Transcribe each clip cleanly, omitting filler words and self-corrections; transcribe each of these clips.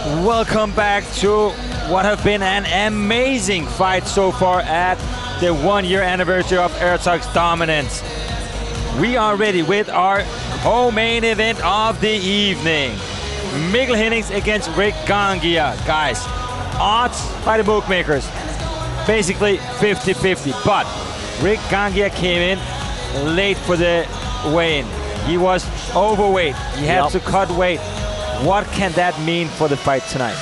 Welcome back to what have been an amazing fight so far at the 1-year anniversary of AIRTOX dominance. We are ready with our co-main event of the evening. Hennings against Rick Gangia. Guys, odds by the bookmakers, basically 50-50. But Rick Gangia came in late for the weigh-in. He was overweight. He had to cut weight. What can that mean for the fight tonight?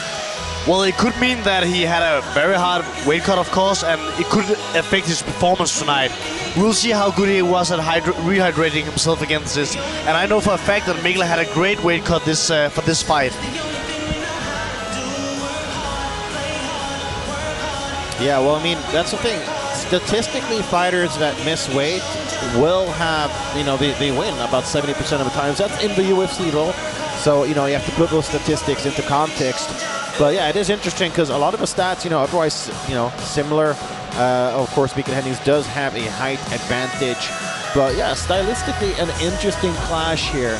Well, it could mean that he had a very hard weight cut, of course, and it could affect his performance tonight. We'll see how good he was at rehydrating himself against this. And I know for a fact that Mikkel had a great weight cut for this fight. Yeah, well, I mean, that's the thing. Statistically, fighters that miss weight will have, they win about 70% of the times. That's in the UFC though. So, you have to put those statistics into context. But yeah, it is interesting because a lot of the stats, otherwise, similar. Of course, Hennings does have a height advantage. But yeah, stylistically, an interesting clash here.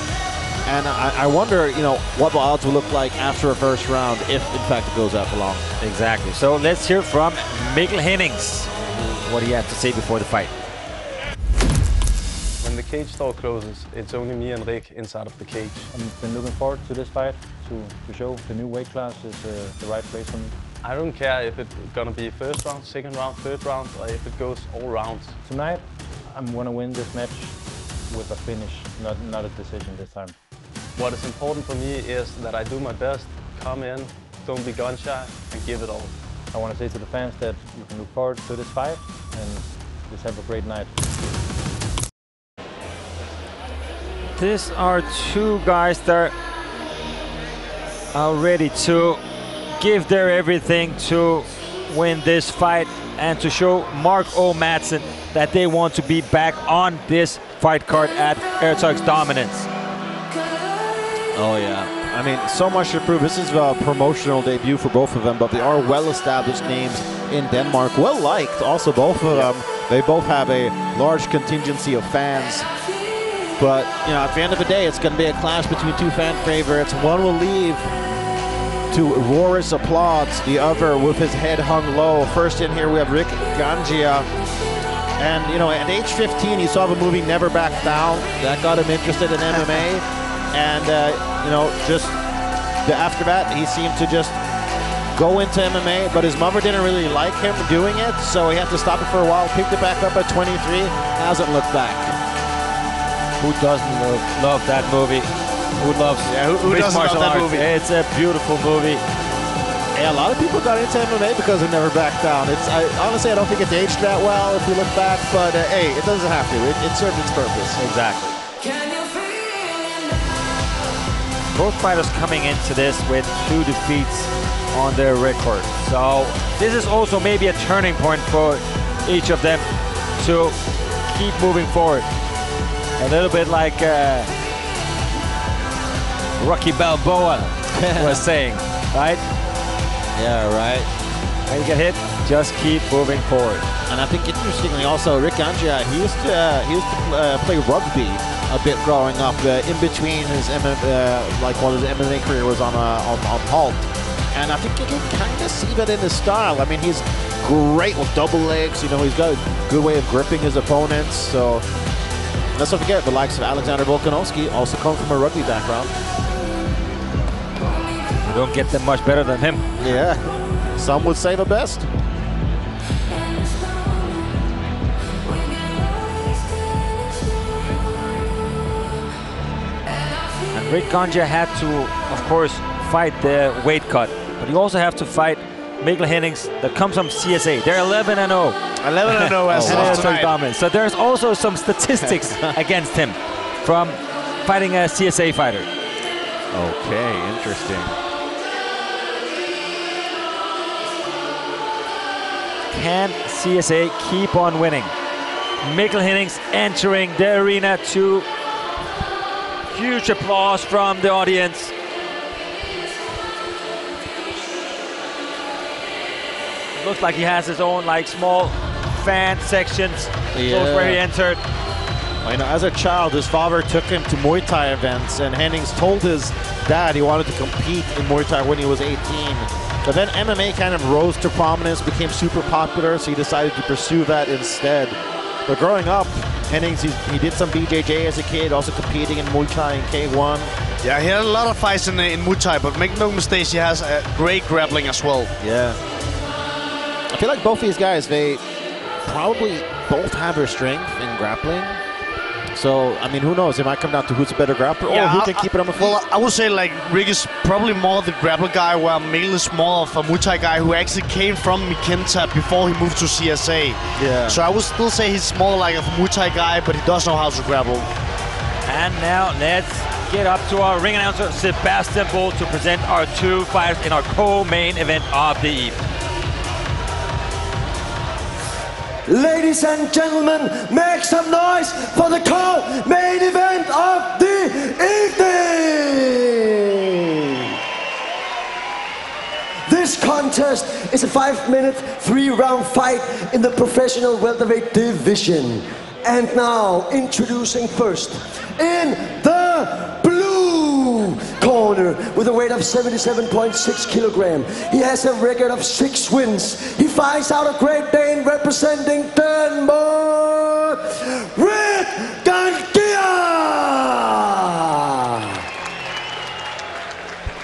And I wonder, what the odds will look like after a first round, if in fact it goes that long. Exactly. So let's hear from Hennings. What do you have to say before the fight? When the cage door closes, it's only me and Rick inside of the cage. I've been looking forward to this fight to show the new weight class is the right place for me. I don't care if it's gonna be first round, second round, third round, or if it goes all rounds. Tonight, I'm gonna win this match with a finish, not a decision this time. What is important for me is that I do my best, come in, don't be gun shy, and give it all. I want to say to the fans that you can look forward to this fight and just have a great night. These are two guys that are ready to give their everything to win this fight and to show Mark O. Madsen that they want to be back on this fight card at AIRTOX Dominance. Oh yeah. I mean, so much to prove. This is a promotional debut for both of them, but they are well-established names in Denmark. Well-liked, also, both of them. They both have a large contingency of fans. But, at the end of the day, it's going to be a clash between two fan favorites. One will leave to roarous applause, the other with his head hung low. First in here, we have Rick Gangia. And, at age 15, he saw the movie Never Back Down. That got him interested in MMA. And, just after that, he seemed to just go into MMA, but his mother didn't really like him doing it, so he had to stop it for a while, picked it back up at 23, hasn't looked back. Who doesn't love that movie? Who loves who doesn't martial love that arts? movie? It's a beautiful movie. Yeah, a lot of people got into MMA because of Never Back Down. Honestly, I don't think it's aged that well if we look back, but hey, it doesn't have to. It served its purpose. Exactly. Both fighters coming into this with 2 defeats on their record. So this is also maybe a turning point for each of them to keep moving forward. A little bit like Rocky Balboa was saying, right? Yeah, right. When you get hit, just keep moving forward. And I think interestingly also, Rick Gangia, he used to play rugby a bit growing up. In between his while his MMA career was on halt, and I think you can kind of see that in his style. I mean, he's great with double legs. He's got a good way of gripping his opponents. So let's not forget the likes of Alexander Volkanovski also come from a rugby background. You don't get them much better than him. Yeah, some would say the best. Rick Gangia had to, of course, fight the weight cut, but you also have to fight Hennings that comes from CSA. They're 11-0. 11-0 as AIRTOX dominance. So there's also some statistics against him from fighting a CSA fighter. Okay, interesting. Can CSA keep on winning? Hennings entering the arena to huge applause from the audience. Looks like he has his own small fan sections. Yeah. Those where he entered. I know, as a child, his father took him to Muay Thai events, and Hennings told his dad he wanted to compete in Muay Thai when he was 18. But then MMA kind of rose to prominence, became super popular, so he decided to pursue that instead. But growing up, Hennings, he did some BJJ as a kid, also competing in Muay Thai and K1. Yeah, he had a lot of fights in Muay Thai, but make no mistakes, he has great grappling as well. Yeah. I feel like both these guys, they probably both have their strength in grappling. So, I mean, who knows? It might come down to who's a better grappler or who can keep it on the feet. Well, I would say like Rick is probably more the grappler guy, while Mikkel is more of a Muay Thai guy who actually came from Mikinta before he moved to CSA. Yeah. So I would still say he's more like a Muay Thai guy, but he does know how to grapple. And now let's get up to our ring announcer, Sebastian Bull, to present our two fighters in our co-main event of the evening. Ladies and gentlemen, make some noise for the co-main event of the evening! This contest is a 5-minute, 3-round fight in the professional welterweight division. And now, introducing first, in the blue corner, with a weight of 77.6 kilogram. He has a record of 6 wins. He fights out of Great Dane, representing Denmark, Red Gangia!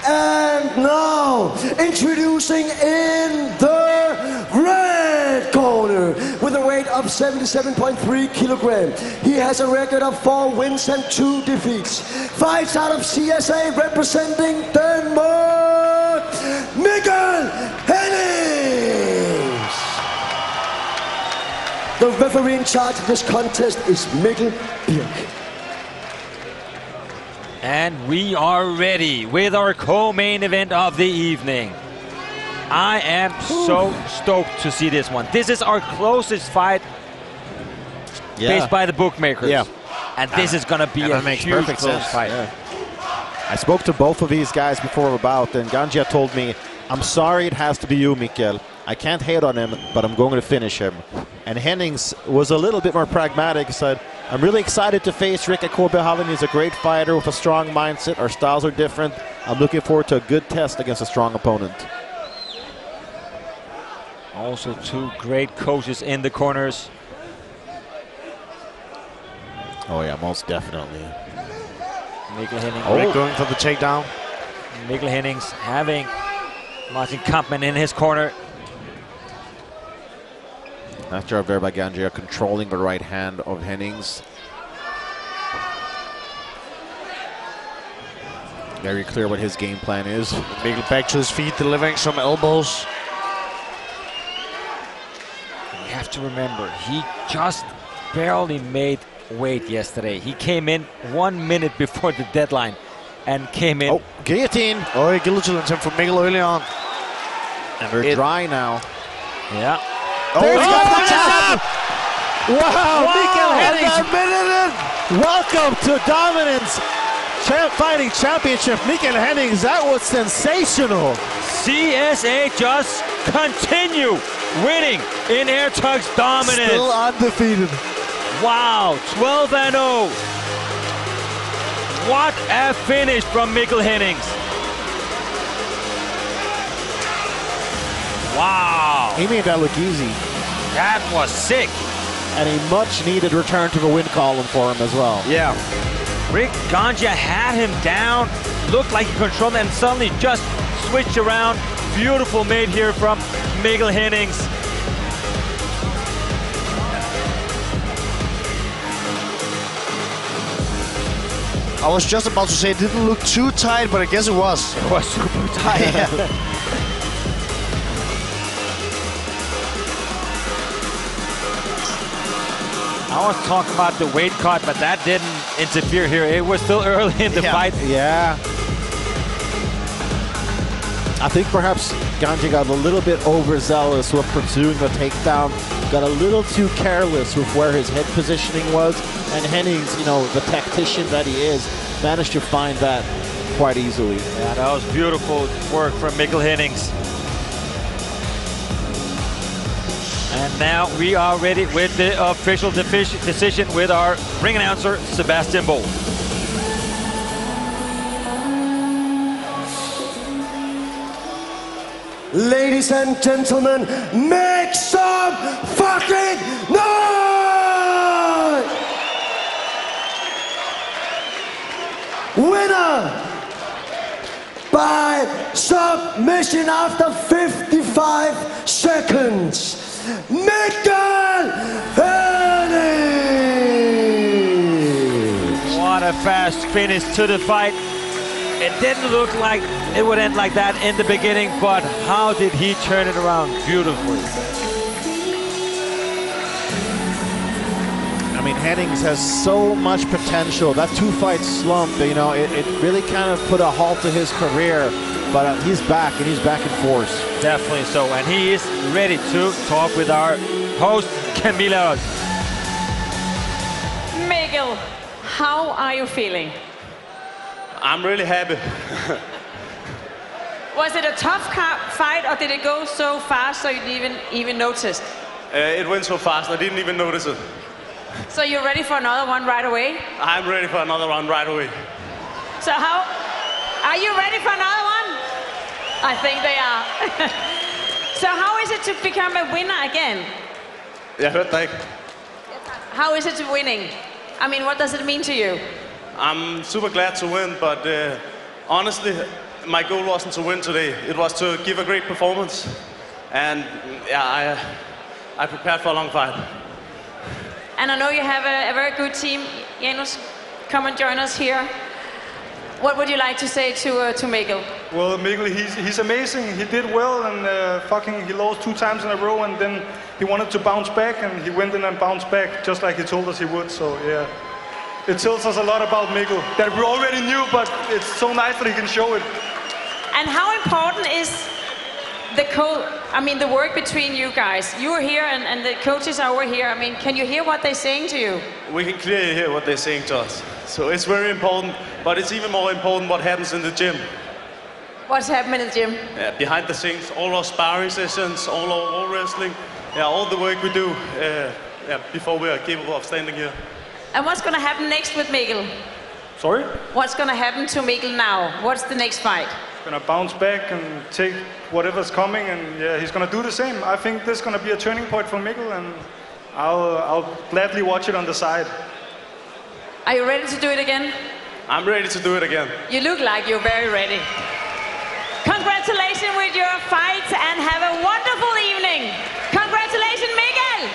And now, introducing in the red corner, with a weight of 77.3 kilogram. He has a record of 4 wins and 2 defeats. Fights out of CSA, representing Denmark, Mikkel Hennings. The referee in charge of this contest is Mikkel Birk. And we are ready with our co-main event of the evening. I am so stoked to see this one. This is our closest fight based by the bookmakers. Yeah. And this is going to be a huge close fight. Yeah. I spoke to both of these guys before the bout, and Gangia told me, I'm sorry it has to be you, Mikkel. I can't hate on him, but I'm going to finish him. And Hennings was a little bit more pragmatic, said, I'm really excited to face Rick at Korbehallen. He's a great fighter with a strong mindset. Our styles are different. I'm looking forward to a good test against a strong opponent. Also 2 great coaches in the corners. Oh yeah, most definitely. Mikkel Hennings. Rick going for the takedown. Mikkel Hennings having Martin Kampmann in his corner. Nice job there by Gangia, controlling the right hand of Hennings. Very clear what his game plan is. Mikkel back to his feet, delivering some elbows. You have to remember, he just barely made weight yesterday. He came in 1 minute before the deadline and came in. Oh, guillotine. Oh, he guillotined him from Mikkel early on. And they're dry now. Yeah. Oh, he's got the tap! Wow, Mikkel Hennings. Welcome to Dominance Fighting Championship. Mikkel Hennings, that was sensational. CSA just continue winning in AIRTOX Dominance. Still undefeated. Wow, 12-0. What a finish from Mikkel Hennings. Wow. He made that look easy. That was sick. And a much-needed return to the win column for him as well. Yeah. Rick Gangia had him down, looked like he controlled it, and suddenly just switched around. Beautiful made here from Mikkel Hennings. I was just about to say it didn't look too tight, but I guess it was. It was super tight. I was talking about the weight cut, but that didn't interfere here. It was still early in the fight. Yeah. I think perhaps Gangia got a little bit overzealous with pursuing the takedown, got a little too careless with where his head positioning was, and Hennings, you know, the tactician that he is, managed to find that quite easily. Yeah, that was beautiful work from Mikkel Hennings. And now we are ready with the official decision with our ring announcer, Sebastian Boll. Ladies and gentlemen, make some fucking noise! Winner by submission after 55 seconds, Mikkel Hennings! What a fast finish to the fight. It didn't look like it would end like that in the beginning, but how did he turn it around beautifully? I mean, Hennings has so much potential. That two-fight slump, you know, it really kind of put a halt to his career. But he's back, and he's back in force. Definitely so, and he is ready to talk with our host, Camilla. Mikkel, how are you feeling? I'm really happy. Was it a tough fight, or did it go so fast so you didn't even notice? It went so fast, I didn't even notice it. So you're ready for another one right away? I'm ready for another one right away. So are you ready for another one? I think they are. So how is it to become a winner again? Jeg hørte dig ikke. How is it to winning? I mean, what does it mean to you? I'm super glad to win, but honestly, my goal wasn't to win today. It was to give a great performance. And yeah, I prepared for a long fight. And I know you have a very good team. Janus, come and join us here. What would you like to say to Mikkel? Well, Mikkel, he's amazing. He did well, and he lost 2 times in a row, and then he wanted to bounce back, and he went in and bounced back, just like he told us he would. So yeah, it tells us a lot about Mikkel that we already knew, but it's so nice that he can show it. And how important is the work between you guys? You are here, and the coaches are over here. I mean, can you hear what they're saying to you? We can clearly hear what they're saying to us. So it's very important, but it's even more important what happens in the gym. What's happening in the gym? Behind the scenes, all our sparring sessions, all our wall wrestling, all the work we do before we are capable of standing here. And what's going to happen next with Mikkel? Sorry? What's going to happen to Mikkel now? What's the next fight? He's going to bounce back and take whatever's coming, and yeah, he's going to do the same. I think this is going to be a turning point for Mikkel, and I'll gladly watch it on the side. Are you ready to do it again? I'm ready to do it again. You look like you're very ready. Congratulations with your fight, and have a wonderful evening. Congratulations, Mikkel!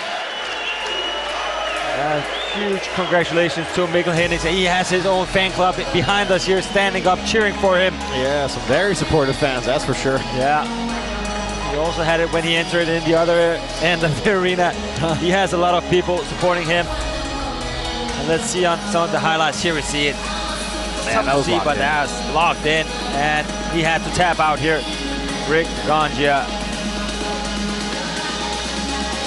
Huge congratulations to Mikkel Hennings. He has his own fan club behind us here, standing up, cheering for him. Yeah, some very supportive fans, that's for sure. Yeah. He also had it when he entered in the other end of the arena. He has a lot of people supporting him. And let's see on some of the highlights here. We see it. Man, that was see, but that was locked in, and he had to tap out here. Rick Gangia.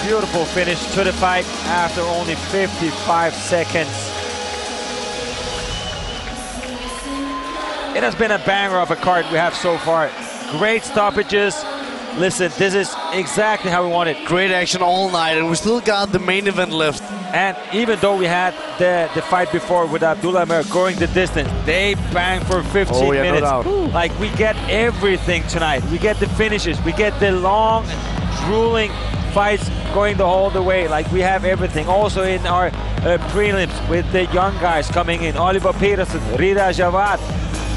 Beautiful finish to the fight after only 55 seconds. It has been a banger of a card we have so far. Great stoppages. Listen, this is exactly how we want it. Great action all night, and we still got the main event left. And even though we had the fight before with Abdullah Mer going the distance, they banged for 15 minutes. No doubt. Like, we get everything tonight. We get the finishes. We get the long, drooling fights going the whole way. Like, we have everything. Also in our prelims with the young guys coming in. Oliver Peterson, Rida Javad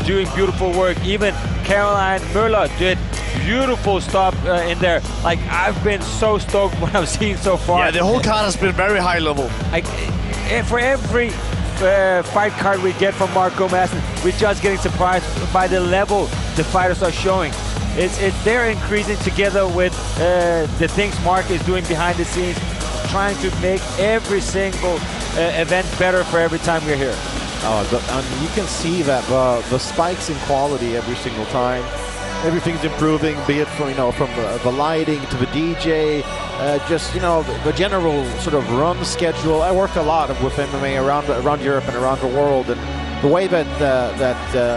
doing beautiful work. Even Caroline Müller did beautiful stuff in there. Like, I've been so stoked what I've seen so far. Yeah, the whole card has been very high level. Like, for every fight card we get from Marco Madsen, we're just getting surprised by the level the fighters are showing. They're increasing together with the things Mark is doing behind the scenes, trying to make every single event better for every time we're here. You can see that the spikes in quality every single time. Everything's improving, be it from the lighting to the DJ, just the general sort of run schedule. I work a lot with MMA around Europe and around the world, and the way that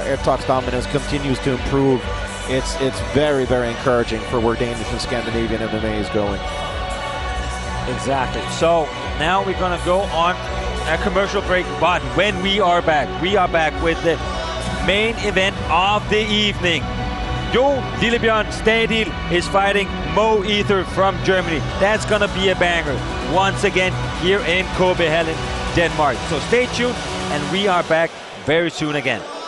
AIRTOX dominance continues to improve, it's very, very encouraging for where Danish and Scandinavian MMA is going. Exactly. So now we're gonna go on a commercial break, but when we are back with the main event of the evening. Jo Lillebjørn Stadil is fighting Mo Ether from Germany. That's gonna be a banger once again here in Copenhagen, Denmark. So stay tuned, and we are back very soon again.